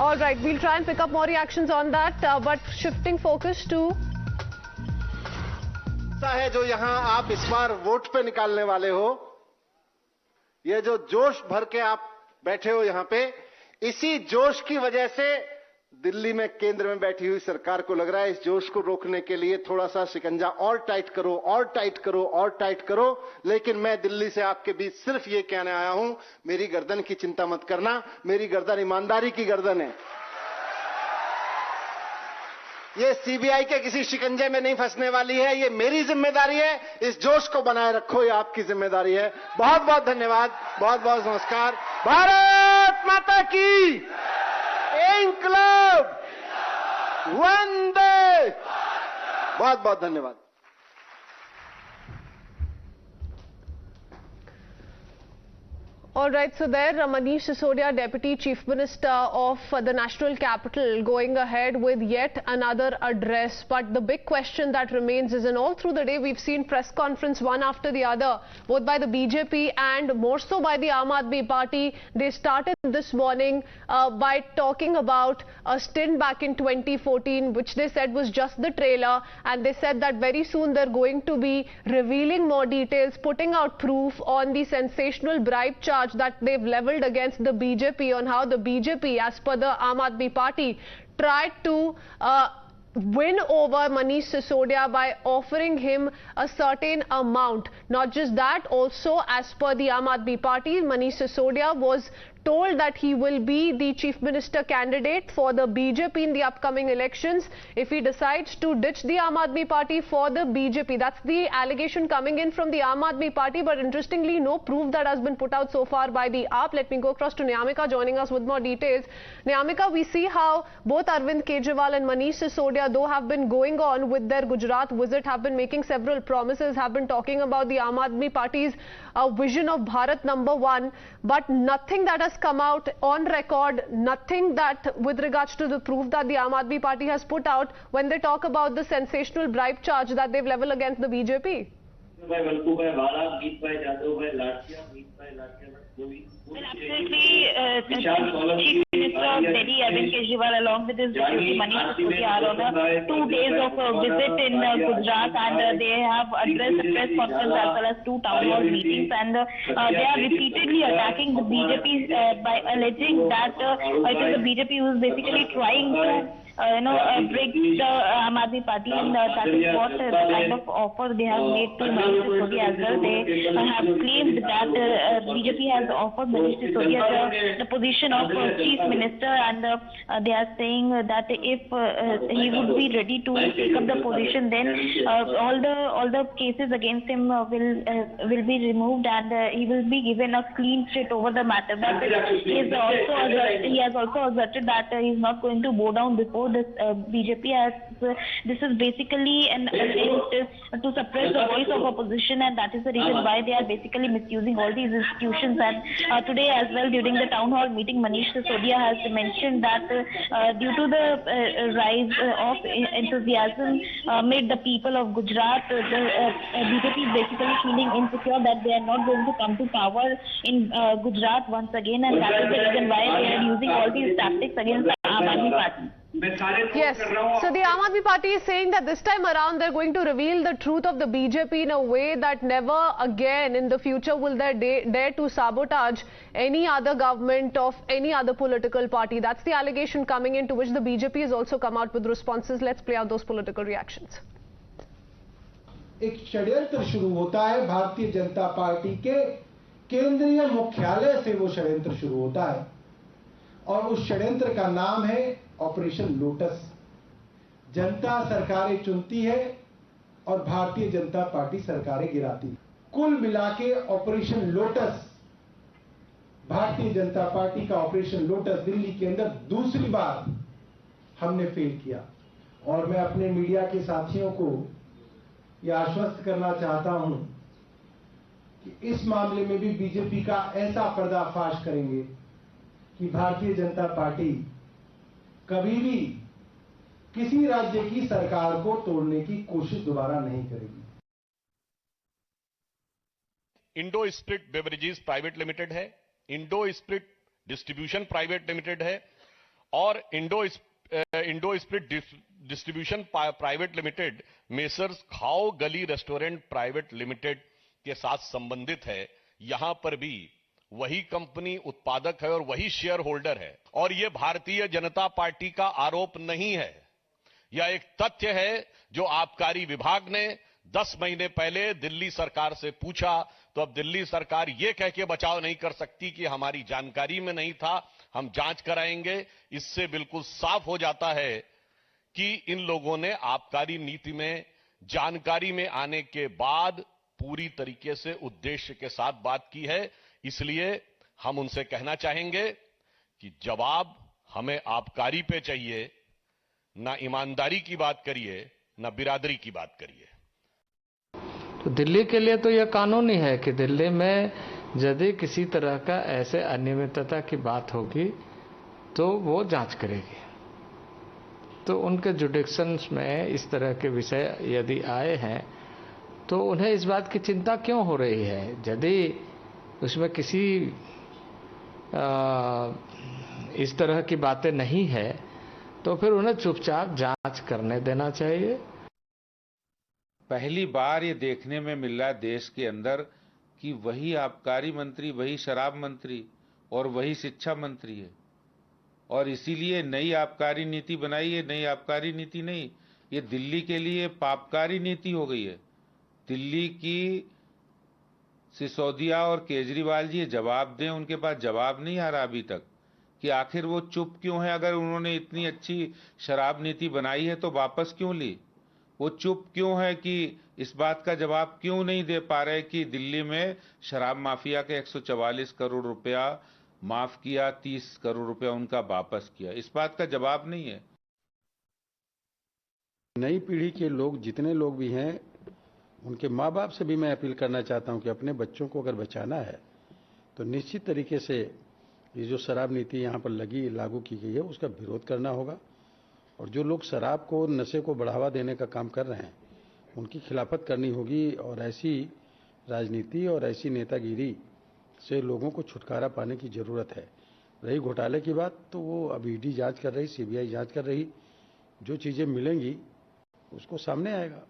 All right, we'll try and pick up more reactions on that, but shifting focus to है जो यहां आप इस बार वोट पे निकालने वाले हो, ये जो जोश भर के आप बैठे हो यहां पे, इसी जोश की वजह से दिल्ली में केंद्र में बैठी हुई सरकार को लग रहा है इस जोश को रोकने के लिए थोड़ा सा शिकंजा और टाइट करो और टाइट करो और टाइट करो। लेकिन मैं दिल्ली से आपके बीच सिर्फ ये कहने आया हूं, मेरी गर्दन की चिंता मत करना, मेरी गर्दन ईमानदारी की गर्दन है। ये सीबीआई के किसी शिकंजे में नहीं फंसने वाली है, ये मेरी जिम्मेदारी है। इस जोश को बनाए रखो, ये आपकी जिम्मेदारी है। बहुत बहुत धन्यवाद, बहुत बहुत नमस्कार। भारत माता की इंकलाब, वंदे, बहुत बहुत धन्यवाद। All right, so there Manish Sisodia, Deputy Chief Minister of the National Capital, going ahead with yet another address. But the big question that remains is, and all through the day we've seen press conference one after the other, both by the BJP and more so by the Aam Aadmi Party. They started this morning by talking about a stint back in 2014, which they said was just the trailer, and they said that very soon they're going to be revealing more details, putting out proof on the sensational bribe charge that they've leveled against the BJP, on how the BJP, as per the Aam Aadmi Party, tried to win over Manish Sisodia by offering him a certain amount. Not just that, also as per the Aam Aadmi Party, Manish Sisodia was told that he will be the Chief Minister candidate for the BJP in the upcoming elections if he decides to ditch the Aam Aadmi Party for the BJP. That's the allegation coming in from the Aam Aadmi Party, but interestingly, no proof that has been put out so far by the AAP. Let me go across to Nyamika joining us with more details. Nyamika, we see how both Arvind Kejriwal and Manish Sisodia, though have been going on with their Gujarat visit, have been making several promises, have been talking about the Aam Aadmi Party's vision of Bharat number one, but nothing that has come out on record, nothing that with regards to the proof that the Aam Aadmi Party has put out when they talk about the sensational bribe charge that they've leveled against the BJP. Well, absolutely, Chief Minister of Delhi, Arvind Kejriwal, along with his deputy Manish Sisodia, are on a 2 days of visit in Gujarat, and they have addressed a press conference as well as 2 town hall meetings, and they are repeatedly attacking the BJP by alleging that it is the BJP who is basically trying to break the Aam Aadmi Party, and that is what the kind of offer they have made to Manish Sisodia as well. They have claimed that BJP has offered Manish Sisodia the position of Chief Minister, and they are saying that if he would be ready to take up the position, then all the cases against him will be removed, and he will be given a clean sheet over the matter. But he has also asserted that he is not going to bow down before this BJP, as this is basically an attempt to suppress the voice of opposition, and that is the reason why they are basically misusing all these institutions. And today as well, during the town hall meeting, Manish Sisodia has mentioned that due to the rise of enthusiasm amid the people of Gujarat, the BJP is basically feeling insecure that they are not going to come to power in Gujarat once again, and that is the reason why they are using all these tactics against the Aam Aadmi Party. Yes, so the Aam Aadmi Party is saying that this time around they're going to reveal the truth of the BJP in a way that never again in the future will they dare to sabotage any other government of any other political party. That's the allegation coming in, to which the BJP has also come out with responses. Let's play out those political reactions. एक षड्यंत्र शुरू होता है Bharatiya Janata party के केंद्रीय मुख्यालय से, वो षड्यंत्र शुरू होता है और उस षड्यंत्र का नाम है ऑपरेशन लोटस। जनता सरकारें चुनती है और भारतीय जनता पार्टी सरकारें गिराती है। कुल मिलाके operation lotus, Bharatiya Janata party का ऑपरेशन लोटस दिल्ली के अंदर दूसरी बार हमने फेल किया, और मैं अपने मीडिया के साथियों को यह आश्वस्त करना चाहता हूं कि इस मामले में भी बीजेपी का ऐसा पर्दाफाश करेंगे कि भारतीय जनता पार्टी कभी भी किसी राज्य की सरकार को तोड़ने की कोशिश दोबारा नहीं करेगी। Indo spirit beverages private limited है, Indo spirit distribution private limited है, और Indo spirit distribution private limited messrs Khao Gali restaurant private limited के साथ संबंधित है। यहां पर भी वही कंपनी उत्पादक है और वही शेयर होल्डर है। और यह भारतीय जनता पार्टी का आरोप नहीं है, यह एक तथ्य है जो आबकारी विभाग ने 10 महीने पहले दिल्ली सरकार से पूछा, तो अब दिल्ली सरकार यह कह के बचाव नहीं कर सकती कि हमारी जानकारी में नहीं था, हम जांच कराएंगे। इससे बिल्कुल साफ हो जाता है कि इन लोगों ने आबकारी नीति में जानकारी में आने के बाद पूरी तरीके से उद्देश्य के साथ बात की है। इसलिए हम उनसे कहना चाहेंगे कि जवाब हमें आबकारी पे चाहिए, ना ईमानदारी की बात करिए, ना बिरादरी की बात करिए। तो दिल्ली के लिए तो यह कानूनी है कि दिल्ली में यदि किसी तरह का ऐसे अनियमितता की बात होगी तो वो जांच करेगी। तो उनके जुडिक्शंस में इस तरह के विषय यदि आए हैं तो उन्हें इस बात की चिंता क्यों हो रही है? यदि उसमें किसी इस तरह की बातें नहीं है तो फिर उन्हें चुपचाप जांच करने देना चाहिए। पहली बार ये देखने में मिल रहा है देश के अंदर कि वही आबकारी मंत्री, वही शराब मंत्री और वही शिक्षा मंत्री है, और इसीलिए नई आबकारी नीति बनाई है। नई आबकारी नीति नहीं, ये दिल्ली के लिए पाबकारी नीति हो गई है। दिल्ली की सिसोदिया और केजरीवाल जी जवाब दें, उनके पास जवाब नहीं आ रहा अभी तक कि आखिर वो चुप क्यों है। अगर उन्होंने इतनी अच्छी शराब नीति बनाई है तो वापस क्यों ली? वो चुप क्यों है कि इस बात का जवाब क्यों नहीं दे पा रहे कि दिल्ली में शराब माफिया के 144 करोड़ रुपया माफ किया, 30 करोड़ रुपया उनका वापस किया? इस बात का जवाब नहीं है। नई पीढ़ी के लोग जितने लोग भी हैं, उनके माँ बाप से भी मैं अपील करना चाहता हूं कि अपने बच्चों को अगर बचाना है तो निश्चित तरीके से ये जो शराब नीति यहाँ पर लागू की गई है उसका विरोध करना होगा। और जो लोग शराब को, नशे को बढ़ावा देने का काम कर रहे हैं, उनकी खिलाफत करनी होगी। और ऐसी राजनीति और ऐसी नेतागिरी से लोगों को छुटकारा पाने की ज़रूरत है। रही घोटाले की बात, तो वो अब ईडी जांच कर रही, सीबीआई जांच कर रही, जो चीज़ें मिलेंगी उसको सामने आएगा।